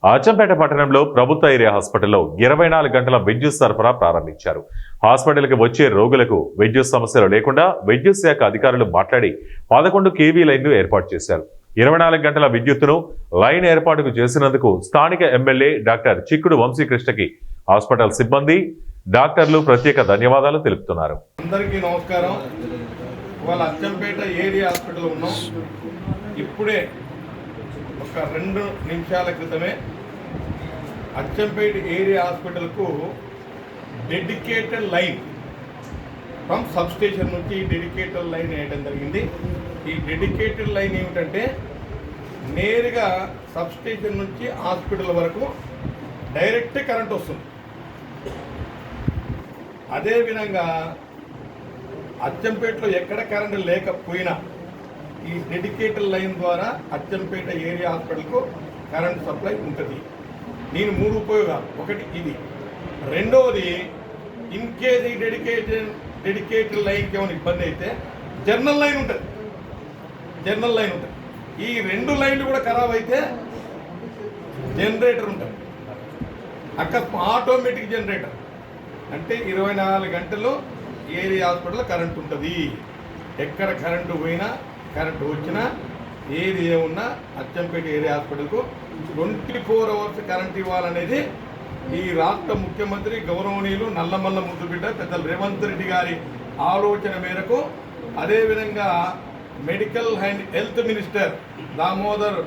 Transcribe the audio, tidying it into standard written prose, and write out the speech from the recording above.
అచ్చంపేట పట్టణంలో ప్రభుత్వ ఏరియా హాస్పిటల్లో 24 గంటల విద్యుత్ సరఫరా ప్రారంభించారు. హాస్పిటల్కి వచ్చే రోగులకు విద్యుత్ సమస్యలు లేకుండా విద్యుత్ శాఖ అధికారులు మాట్లాడి 11 కేవీ లైన్లు ఏర్పాటు చేశారు. 24 గంటల విద్యుత్తును లైన్ ఏర్పాటుకు చేసినందుకు స్థానిక ఎమ్మెల్యే డాక్టర్ చిక్కుడు వంశీకృష్ణకి హాస్పిటల్ సిబ్బంది, డాక్టర్లు ప్రత్యేక ధన్యవాదాలు తెలుపుతున్నారు. అందరికీ నమస్కారం. ఇవాళ అచ్చంపేట ఏరియా హాస్పిటల్ ఉన్నాం. ఇప్పుడే ఒక 2 నిమిషాల క్రితమే అచ్చంపేట ఏరియా హాస్పిటల్కు dedicated line from sub station నుంచి డెడికేటెడ్ లైన్ వేయడం జరిగింది. ఈ డెడికేటెడ్ లైన్ ఏమిటంటే నేరుగా సబ్ స్టేషన్ నుంచి హాస్పిటల్ వరకు డైరెక్ట్ కరెంట్ వస్తుంది. అదేవిధంగా అచ్చంపేటలో ఎక్కడ కరెంటు లేకపోయినా ఈ డెడికేటెడ్ లైన్ ద్వారా అచ్చంపేట ఏరియా హాస్పిటల్కు కరెంట్ సప్లై ఉంటుంది. నేను 3 ఉపయోగాలు, ఒకటి ఇది, రెండవది ఇన్ కేస్ ఈ డెడికేటెడ్ లైన్కి ఏమైనా ఇబ్బంది అయితే జనరల్ లైన్ ఉంటుంది. ఈ 2 లైన్లు కూడా ఖరాబ్ అయితే జనరేటర్ ఉంటుంది. ఆటోమేటిక్ జనరేటర్ అంటే 24 గంటలు ఏరియా హాస్పిటల్లో కరెంట్ ఉంటుంది. ఎక్కడ కరెంటు పోయినా కరెంటు వచ్చినా ఏది ఏమున్నా అచ్చంపేట ఏరియా హాస్పిటల్కు 24 అవర్స్ కరెంట్ ఇవ్వాలనేది ఈ రాష్ట్ర ముఖ్యమంత్రి గౌరవనీయులు నల్లమల్ల ముద్దుబిడ్డ పెద్దలు రేవంత్ రెడ్డి గారి ఆలోచన మేరకు, అదేవిధంగా medical and health minister Damodar